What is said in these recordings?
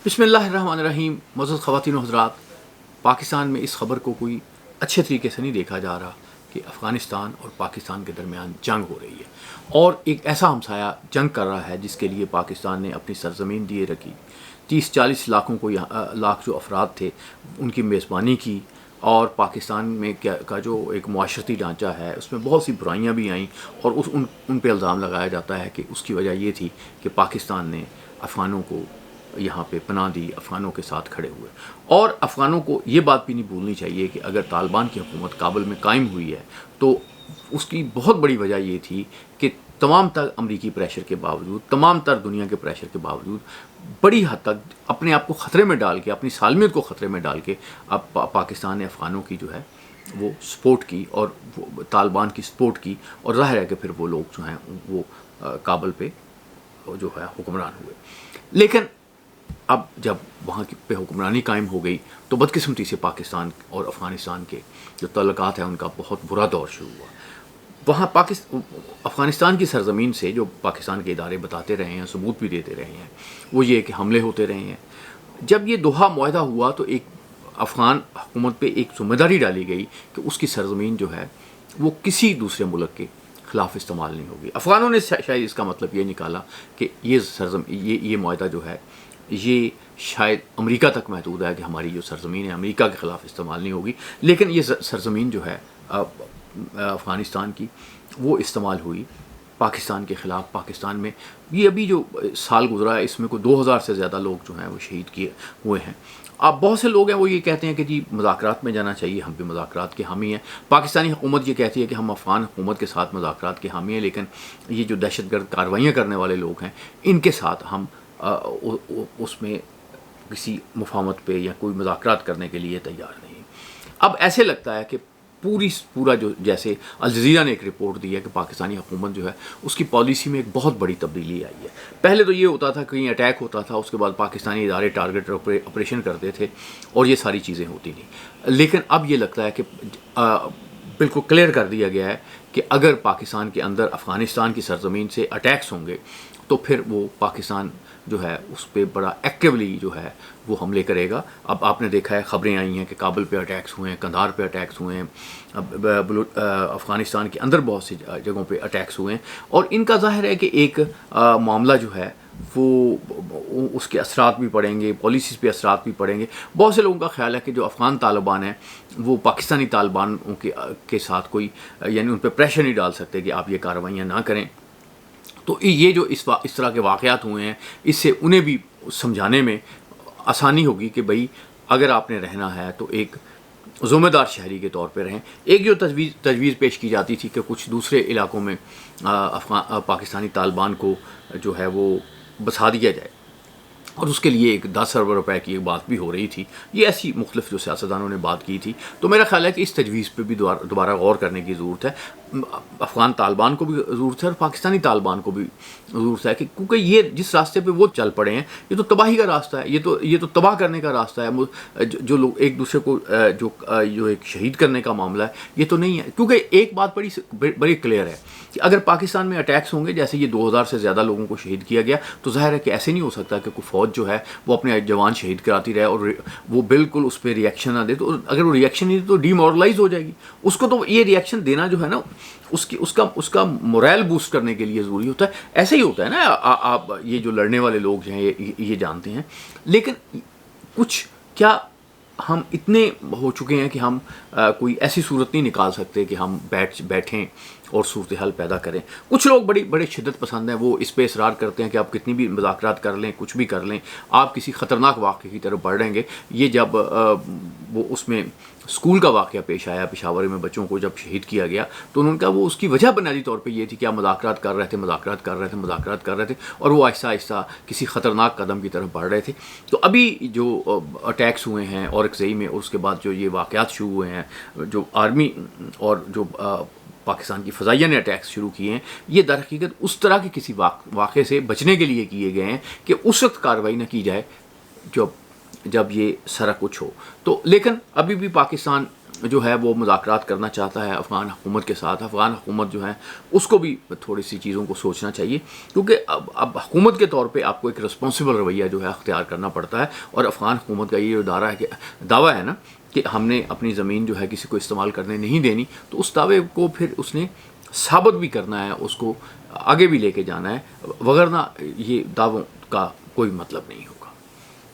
बिस्मिल्लाहिर्रहमानिर्रहीम। मौजूद ख़वातीन हज़रात, पाकिस्तान में इस ख़बर को कोई अच्छे तरीके से नहीं देखा जा रहा कि अफ़गानिस्तान और पाकिस्तान के दरमियान जंग हो रही है और एक ऐसा हमसाया जंग कर रहा है जिसके लिए पाकिस्तान ने अपनी सरजमीन दिए रखी। 30-40 लाखों को लाख जो अफराद थे उनकी मेज़बानी की और पाकिस्तान में का जो एक माशरती ढांचा है उसमें बहुत सी बुराइयां भी आईं और उन पर इल्ज़ाम लगाया जाता है कि उसकी वजह ये थी कि पाकिस्तान ने अफ़गानों को यहाँ पे पनाह दी, अफ़गानों के साथ खड़े हुए। और अफ़गानों को ये बात भी नहीं भूलनी चाहिए कि अगर तालिबान की हुकूमत काबुल में कायम हुई है तो उसकी बहुत बड़ी वजह ये थी कि तमाम तर अमरीकी प्रेशर के बावजूद, तमाम तर दुनिया के प्रेशर के बावजूद बड़ी हद तक अपने आप को ख़तरे में डाल के, अपनी सालमियत को ख़तरे में डाल के अब पाकिस्तान ने अफ़गानों की जो है वो सपोर्ट की और तालिबान की सपोर्ट की और ज़ाहिर है कि फिर वो लोग जो हैं वो काबुल पे जो है हुक्मरान हुए। लेकिन अब जब वहाँ की पे हुक्मरानी कायम हो गई तो बदकिस्मती से पाकिस्तान और अफ़गानिस्तान के जो तल्लुकात हैं उनका बहुत बुरा दौर शुरू हुआ। वहाँ अफ़गानिस्तान की सरज़मीन से जो पाकिस्तान के इदारे बताते रहे हैं, सबूत भी देते रहे हैं, वो ये कि हमले होते रहे हैं। जब ये दोहा मुआहदा हुआ तो एक अफ़गान हुकूमत पे एक ज़िम्मेदारी डाली गई कि उसकी सरज़मीन जो है वो किसी दूसरे मुल्क के ख़िलाफ़ इस्तेमाल नहीं होगी। अफ़गानों ने शायद इसका मतलब ये निकाला कि ये मुआहदा जो है ये शायद अमेरिका तक महदूद है कि हमारी जो सरज़मीन है अमेरिका के ख़िलाफ़ इस्तेमाल नहीं होगी। लेकिन ये सरज़मीन जो है अफ़गानिस्तान की वो इस्तेमाल हुई पाकिस्तान के ख़िलाफ़। पाकिस्तान में ये अभी जो साल गुजरा है इसमें कोई 2000 से ज़्यादा लोग जो हैं वो शहीद किए हुए हैं। अब बहुत से लोग हैं वो ये कहते हैं कि जी मुज़ाकरात में जाना चाहिए, हम भी मुज़ाकरात के हामी हैं। पाकिस्तानी हुकूमत ये कहती है कि हम अफ़गान हुकूमत के साथ मुज़ाकरात के हामी हैं, लेकिन ये जो दहशतगर्द कार्रवाइयाँ करने वाले लोग हैं इनके साथ हम उसमें किसी मुफाहमत पे या कोई मुज़ाकरात करने के लिए तैयार नहीं। अब ऐसे लगता है कि पूरा जो जैसे अल जज़ीरा ने एक रिपोर्ट दी है कि पाकिस्तानी हुकूमत जो है उसकी पॉलिसी में एक बहुत बड़ी तब्दीली आई है। पहले तो ये होता था कहीं अटैक होता था, उसके बाद पाकिस्तानी इदारे टारगेट ऑपरेशन करते थे और ये सारी चीज़ें होती नहीं। लेकिन अब ये लगता है कि बिल्कुल क्लियर कर दिया गया है कि अगर पाकिस्तान के अंदर अफ़गानिस्तान की सरज़मीन से अटैक्स होंगे तो फिर वो पाकिस्तान जो है उस पर बड़ा एक्टिवली जो है वो हमले करेगा। अब आपने देखा है ख़बरें आई हैं कि काबुल पे अटैक्स हुए हैं, कंधार पे अटैक्स हुए हैं, अफ़गानिस्तान के अंदर बहुत सी जगहों पे अटैक्स हुए हैं और इनका ज़ाहिर है कि एक मामला जो है वो उसके असरात भी पड़ेंगे, पॉलिसीज़ पे असरात भी पड़ेंगे। बहुत से लोगों का ख्याल है कि जो अफ़गान तालिबान है वो पाकिस्तानी तालिबान के साथ कोई यानी उन पर प्रेशर नहीं डाल सकते कि आप ये कार्रवाइयाँ ना करें। तो ये जो इस तरह के वाक़यात हुए हैं इससे उन्हें भी समझाने में आसानी होगी कि भाई अगर आपने रहना है तो एक ज़िम्मेदार शहरी के तौर पे रहें। एक जो तजवीज़ पेश की जाती थी कि कुछ दूसरे इलाकों में पाकिस्तानी तालिबान को जो है वो बसा दिया जाए और उसके लिए एक 10 अरब रुपए की एक बात भी हो रही थी। ये ऐसी मुख्तलिफ जो सियासतदानों ने बात की थी। तो मेरा ख्याल है कि इस तजवीज़ पे भी दोबारा गौर करने की ज़रूरत है। अफ़गान तालिबान को भी ज़रूरत है और पाकिस्तानी तालिबान को भी ज़रूरत है कि क्योंकि ये जिस रास्ते पे वो चल पड़े हैं ये तो तबाही का रास्ता है, ये तो तबाह करने का रास्ता है। जो लोग एक दूसरे को जो एक शहीद करने का मामला है ये तो नहीं है। क्योंकि एक बात बड़ी क्लियर है कि अगर पाकिस्तान में अटैक्स होंगे जैसे ये 2000 से ज़्यादा लोगों को शहीद किया गया तो ज़ाहिर है कि ऐसे नहीं हो सकता कि कोई फ़ौज जो है वो अपने जवान शहीद कराती रहे और वो बिल्कुल उस पर रिएक्शन ना दे। तो अगर वो रिएक्शन नहीं दे तो डीमोरलाइज हो जाएगी। उसको तो ये रिएक्शन देना जो है ना उसका मोरल बूस्ट करने के लिए ज़रूरी होता है। ऐसे ही होता है ना, आप ये जो लड़ने वाले लोग हैं ये जानते हैं। लेकिन कुछ क्या हम इतने हो चुके हैं कि हम कोई ऐसी सूरत नहीं निकाल सकते कि हम बैठें और सूरत हाल पैदा करें। कुछ लोग बड़े शिद्दत पसंद हैं, वो इस पे इसरार करते हैं कि आप कितनी भी मुज़ाकरात कर लें, कुछ भी कर लें, आप किसी ख़तरनाक वाक़े की तरफ बढ़ रहेंगे। ये जब वो उसमें स्कूल का वाक़या पेश आया पेशावर में, बच्चों को जब शहीद किया गया तो उन्होंने कहा वो उसकी वजह बुनियादी तौर पे ये थी कि आप मुज़ाकरात कर रहे थे और वो आहिस्ता आहिस्ता किसी ख़तरनाक कदम की तरफ बढ़ रहे थे। तो अभी जो अटैक्स हुए हैं और ज़ई में और उसके बाद जो ये वाक़यात शुरू हुए हैं, जो आर्मी और जो पाकिस्तान की फ़ज़ाइया ने अटैक्स शुरू किए हैं, ये दर हकीकत उस तरह के किसी वाक़े से बचने के लिए किए गए हैं कि उस वक्त कार्रवाई न की जाए जब ये सारा कुछ हो। तो लेकिन अभी भी पाकिस्तान जो है वो मुज़ाकरात करना चाहता है अफ़गान हुकूमत के साथ, अफ़गान हुकूमत जो है उसको भी थोड़ी सी चीज़ों को सोचना चाहिए, क्योंकि अब हुकूमत के तौर पे आपको एक रिस्पॉन्सिबल रवैया जो है अख्तियार करना पड़ता है। और अफ़गान हुकूमत का ये जो दावा है ना कि हमने अपनी ज़मीन जो है किसी को इस्तेमाल करने नहीं देनी, तो उस दावे को फिर उसने साबित भी करना है, उसको आगे भी लेके जाना है, वगरना ये दावों का कोई मतलब नहीं होगा।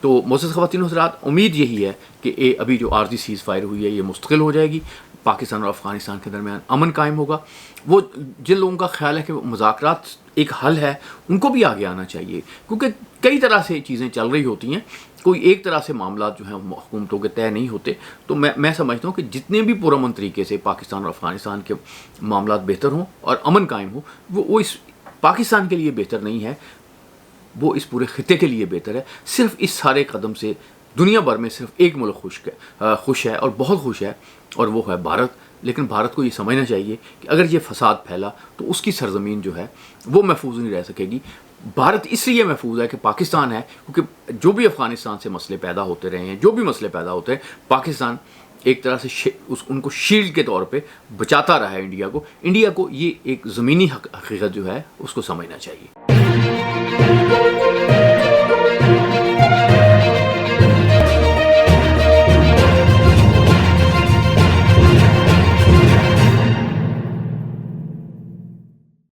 तो मोअज़्ज़ज़ ख़वातीन व हज़रात, उम्मीद यही है कि अभी जो आर्ज़ी सीज़ फायर हुई है ये मुस्तकिल हो जाएगी, पाकिस्तान और अफ़गानिस्तान के दरमियान अमन कायम होगा। वो जिन लोगों का ख्याल है कि मुज़ाकरात एक हल है, उनको भी आगे आना चाहिए, क्योंकि कई तरह से चीज़ें चल रही होती हैं, कोई एक तरह से मामला जो हैं हुकूमतों के तय नहीं होते। तो मैं समझता हूँ कि जितने भी पुरअमन तरीके से पाकिस्तान और अफ़गानिस्तान के मामला बेहतर हों और अमन कायम हो, वो इस पाकिस्तान के लिए बेहतर नहीं है, वो इस पूरे खिते के लिए बेहतर है। सिर्फ इस सारे कदम से दुनिया भर में सिर्फ एक मुल्क खुश है और बहुत खुश है, और वो है भारत। लेकिन भारत को ये समझना चाहिए कि अगर ये फसाद फैला तो उसकी सरजमीन जो है वो महफूज नहीं रह सकेगी। भारत इसलिए महफूज है कि पाकिस्तान है, क्योंकि जो भी अफ़गानिस्तान से मसले पैदा होते रहे हैं, जो भी मसले पैदा होते हैं, पाकिस्तान एक तरह से उनको शील्ड के तौर पे बचाता रहा है इंडिया को। इंडिया को ये एक ज़मीनी हकीकत जो है उसको समझना चाहिए।